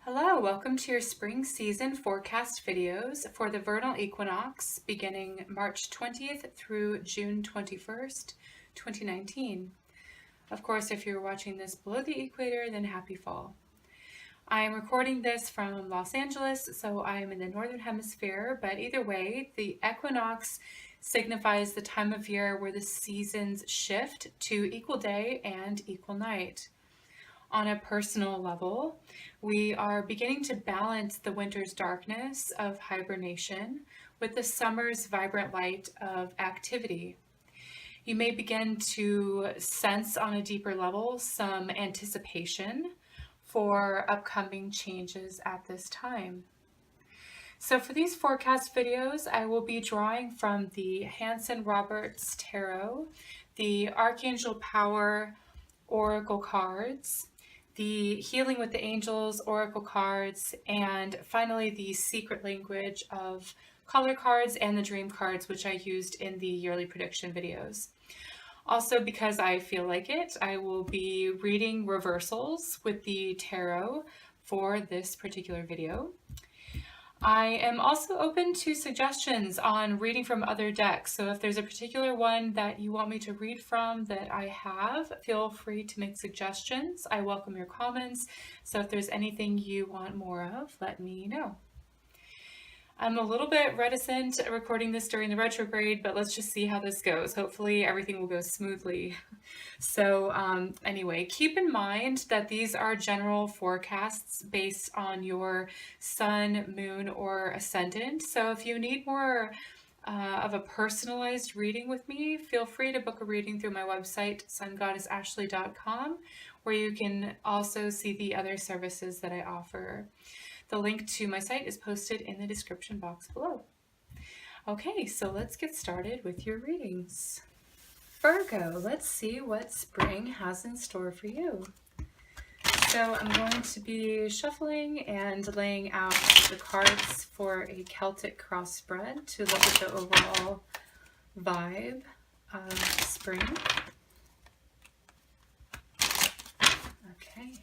Hello, welcome to your spring season forecast videos for the vernal equinox beginning March 20th through June 21st, 2019. Of course, if you're watching this below the equator, then happy fall. I am recording this from Los Angeles, so I am in the northern hemisphere, but either way, the equinox signifies the time of year where the seasons shift to equal day and equal night. On a personal level, we are beginning to balance the winter's darkness of hibernation with the summer's vibrant light of activity. You may begin to sense on a deeper level some anticipation for upcoming changes at this time. So for these forecast videos, I will be drawing from the Hanson-Roberts Tarot, the Archangel Power Oracle cards, the Healing with the Angels Oracle cards, and finally the Secret Language of color cards and the dream cards, which I used in the yearly prediction videos. Also, because I feel like it, I will be reading reversals with the tarot for this particular video. I am also open to suggestions on reading from other decks, so if there's a particular one that you want me to read from that I have, feel free to make suggestions. I welcome your comments, so if there's anything you want more of, let me know. I'm a little bit reticent recording this during the retrograde, but let's just see how this goes. Hopefully everything will go smoothly. So anyway, keep in mind that these are general forecasts based on your sun, moon, or ascendant. So if you need more of a personalized reading with me, feel free to book a reading through my website, SunGoddessAshley.com, where you can also see the other services that I offer. The link to my site is posted in the description box below. Okay, so let's get started with your readings. Virgo, let's see what spring has in store for you. So I'm going to be shuffling and laying out the cards for a Celtic cross spread to look at the overall vibe of spring. Okay.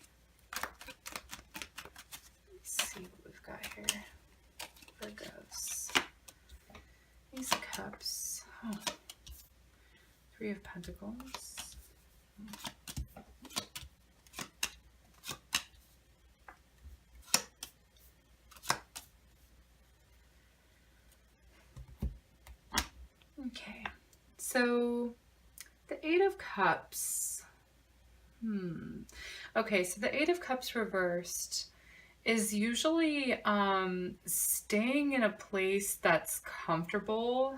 Let's see what we've got here. Virgos. Ace of Cups. Oh. Three of Pentacles. Okay, so the Eight of Cups. Okay, so the Eight of Cups reversed is usually staying in a place that's comfortable.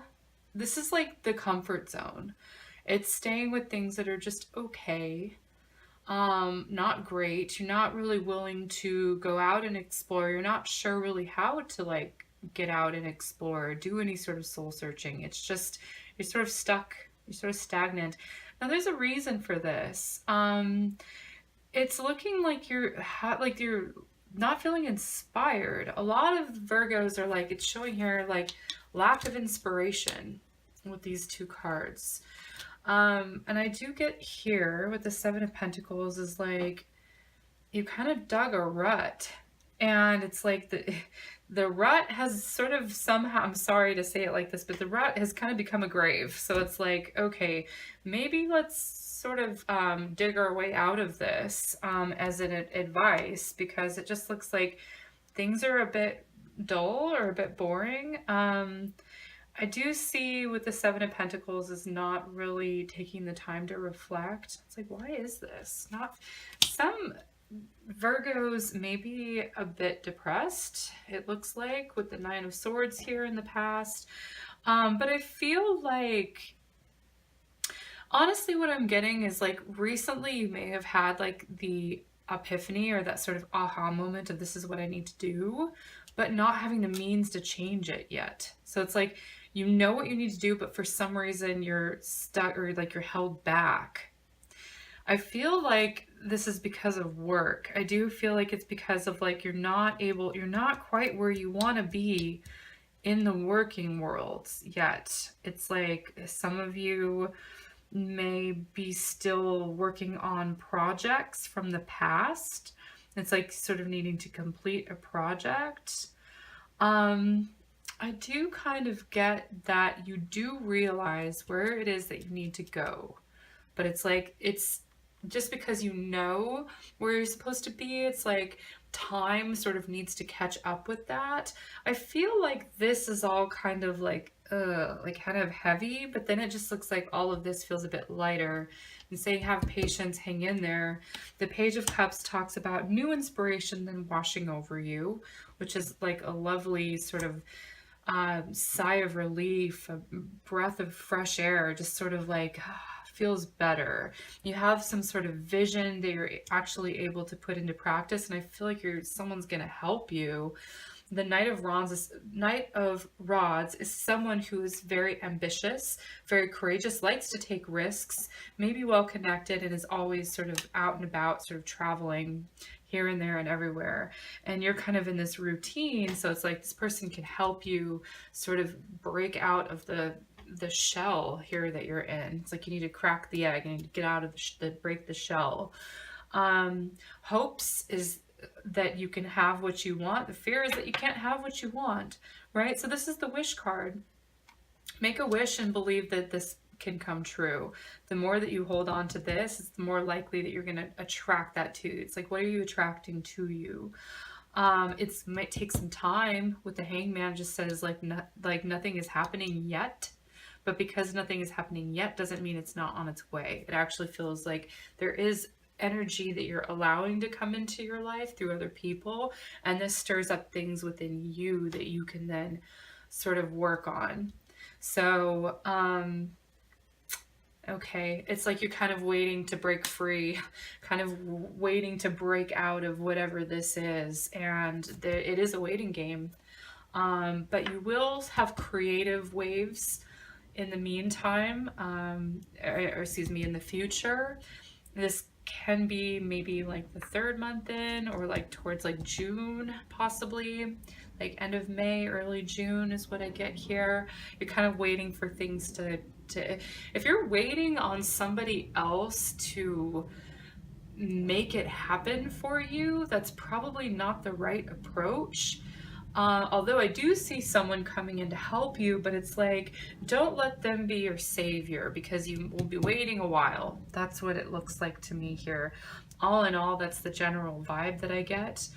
This is like the comfort zone. It's staying with things that are just okay, not great. You're not really willing to go out and explore. You're not sure really how to like get out and explore, do any sort of soul searching. It's just, you're sort of stuck, you're sort of stagnant. Now there's a reason for this. It's looking like you're not feeling inspired. A lot of Virgos are like, it's showing here like lack of inspiration with these two cards. And I do get here with the Seven of Pentacles is like, you kind of dug a rut, and it's like the rut has sort of somehow, I'm sorry to say it like this, but the rut has kind of become a grave. So it's like, okay, maybe let's sort of dig our way out of this as an advice, because it just looks like things are a bit dull or a bit boring. I do see with the Seven of Pentacles is not really taking the time to reflect. It's like, why is this? Not some Virgos may be a bit depressed, it looks like, with the Nine of Swords here in the past. But I feel like, honestly, what I'm getting is like recently you may have had like the epiphany or that sort of aha moment of this is what I need to do, but not having the means to change it yet. So it's like, you know what you need to do, but for some reason you're stuck or like you're held back. I feel like this is because of work. I do feel like it's because of like you're not quite where you want to be in the working world yet. It's like some of you may be still working on projects from the past It's like sort of needing to complete a project. I do kind of get that you do realize where it is that you need to go, but it's like, it's just because you know where you're supposed to be, it's like time sort of needs to catch up with that. I feel like this is all kind of like kind of heavy, but then it just looks like all of this feels a bit lighter. And saying have patience, hang in there. The Page of Cups talks about new inspiration then washing over you, which is like a lovely sort of sigh of relief, a breath of fresh air, just sort of like feels better. You have some sort of vision that you're actually able to put into practice, and I feel like someone's going to help you. The Knight of Rods is someone who is very ambitious, very courageous, likes to take risks, maybe well connected, and is always sort of out and about, sort of traveling here and there and everywhere. And you're kind of in this routine, so it's like this person can help you sort of break out of the shell here that you're in. It's like you need to crack the egg, you need to get out of break the shell. Hopes is that you can have what you want. The fear is that you can't have what you want, right? So this is the wish card. Make a wish and believe that this can come true. The more that you hold on to this, it's the more likely that you're going to attract that to you. It's like, what are you attracting to you? It might take some time. With the Hangman, just says like nothing is happening yet. But because nothing is happening yet doesn't mean it's not on its way. It actually feels like there is energy that you're allowing to come into your life through other people, and this stirs up things within you that you can then sort of work on. So okay, it's like you're kind of waiting to break free, kind of waiting to break out of whatever this is, and it is a waiting game. But you will have creative waves in the meantime, or excuse me, in the future. This can be maybe like the 3rd month in, or like towards like June, possibly like end of May, early June is what I get here. You're kind of waiting for things to if you're waiting on somebody else to make it happen for you, that's probably not the right approach. Although I do see someone coming in to help you, but it's like, don't let them be your savior, because you will be waiting a while. That's what it looks like to me here. All in all, that's the general vibe that I get.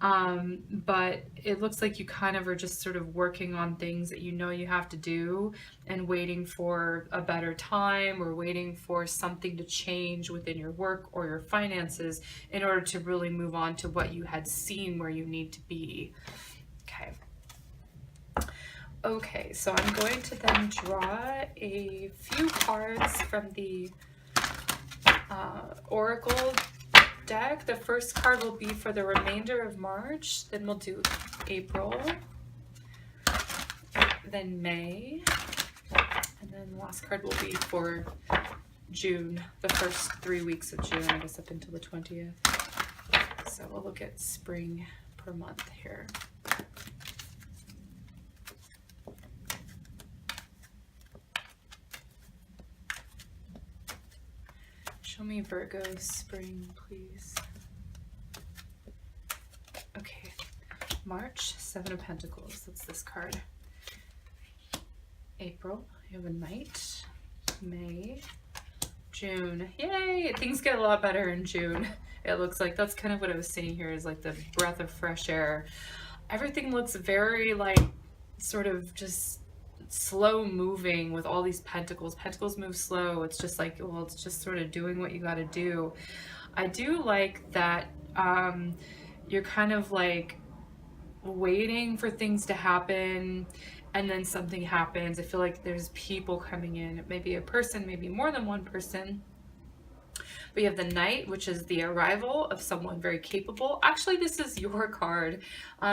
But it looks like you kind of are just sort of working on things that you know you have to do, and waiting for a better time, or waiting for something to change within your work or your finances in order to really move on to what you had seen where you need to be. Okay, so I'm going to then draw a few cards from the Oracle deck. The first card will be for the remainder of March, then we'll do April, then May, and then the last card will be for June, the first 3 weeks of June, I guess up until the 20th. So we'll look at spring per month here. Show me Virgo spring, please. Okay, March, 7 of Pentacles, that's this card. April, you have a Knight. May, June, yay! Things get a lot better in June. It looks like that's kind of what I was saying here, is like the breath of fresh air. Everything looks very like sort of just slow moving with all these pentacles. Pentacles move slow. It's just like, well, it's just sort of doing what you got to do. I do like that you're kind of like waiting for things to happen, and then something happens. I feel like there's people coming in. It may be a person, maybe more than one person. But you have the Knight, which is the arrival of someone very capable. Actually, this is your card.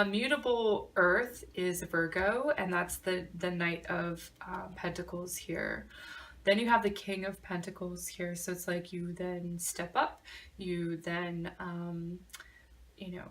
Mutable Earth is Virgo, and that's the Knight of Pentacles here. Then you have the King of Pentacles here. So it's like you then step up. You then, you know,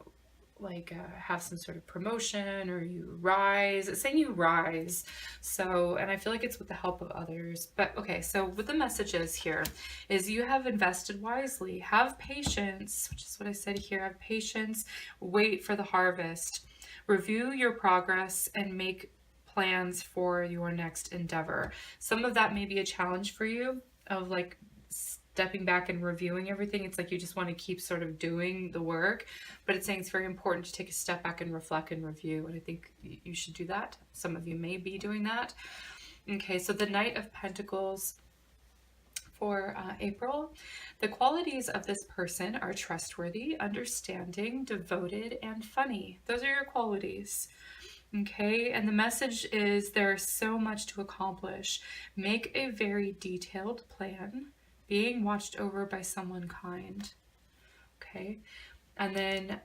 like have some sort of promotion, or you rise. It's saying you rise. So, and I feel like it's with the help of others. But okay, so what the message is here is you have invested wisely. Have patience, which is what I said here. Have patience. Wait for the harvest. Review your progress and make plans for your next endeavor. Some of that may be a challenge for you, of like stepping back and reviewing everything. It's like you just want to keep sort of doing the work, but it's saying it's very important to take a step back and reflect and review. And I think you should do that. Some of you may be doing that. Okay, so the Knight of Pentacles for April. The qualities of this person are trustworthy, understanding, devoted, and funny. Those are your qualities. Okay, and the message is there's so much to accomplish. Make a very detailed plan, being watched over by someone kind. Okay, and then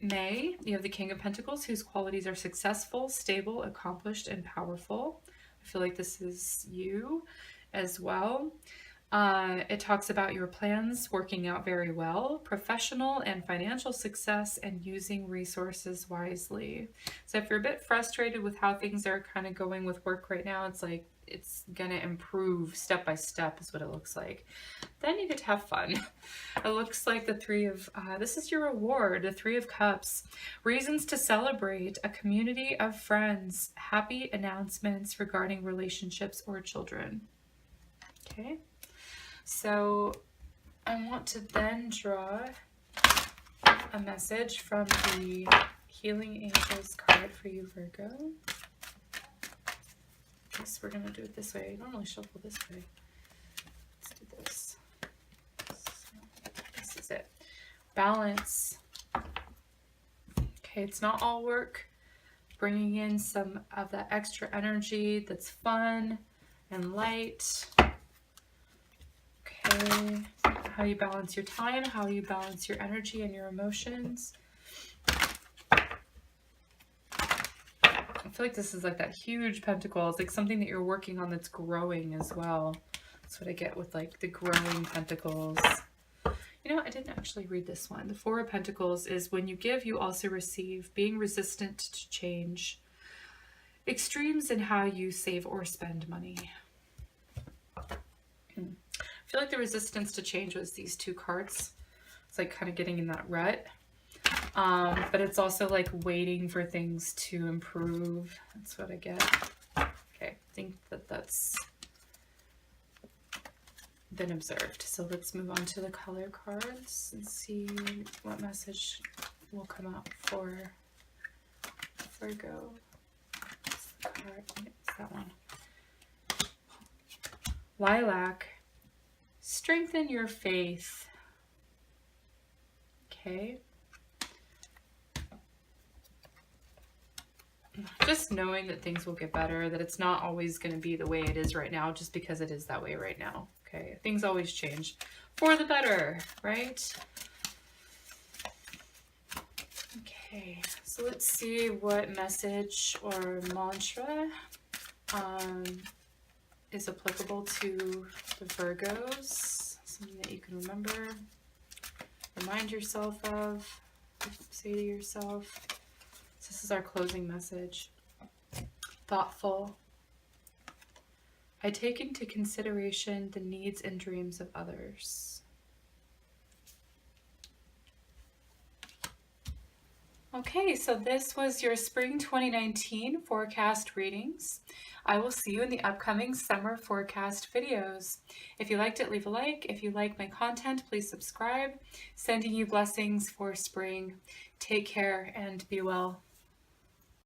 May, you have the King of Pentacles, whose qualities are successful, stable, accomplished, and powerful. I feel like this is you as well. It talks about your plans working out very well, professional and financial success, and using resources wisely. So if you're a bit frustrated with how things are kind of going with work right now, it's like it's going to improve step by step is what it looks like. Then you get to have fun. It looks like the Three of, this is your reward, the Three of Cups. Reasons to celebrate, a community of friends, happy announcements regarding relationships or children. Okay. So I want to then draw a message from the Healing Angels card for you, Virgo. I guess we're going to do it this way. I normally shuffle this way. Let's do this. So, this is it. Balance. Okay, it's not all work. Bringing in some of that extra energy that's fun and light. Okay, how you balance your time, how you balance your energy and your emotions. I feel like this is like that huge pentacle. It's like something that you're working on that's growing as well. That's what I get with like the growing pentacles. You know, I didn't actually read this one. The Four of Pentacles is when you give, you also receive. Being resistant to change. Extremes in how you save or spend money. I feel like the resistance to change was these two cards. It's like kind of getting in that rut. But it's also like waiting for things to improve. That's what I get. Okay, I think that that's been observed. So let's move on to the color cards and see what message will come out for Virgo. What's the card? It's that one. Lilac. Strengthen your faith. Okay. Just knowing that things will get better, that it's not always going to be the way it is right now just because it is that way right now. Okay, things always change for the better, right? Okay, so let's see what message or mantra is applicable to the Virgos. Something that you can remember, remind yourself of, say to yourself. This is our closing message. Thoughtful. I take into consideration the needs and dreams of others. Okay, so this was your spring 2019 forecast readings. I will see you in the upcoming summer forecast videos. If you liked it, leave a like. If you like my content, please subscribe. Sending you blessings for spring. Take care and be well.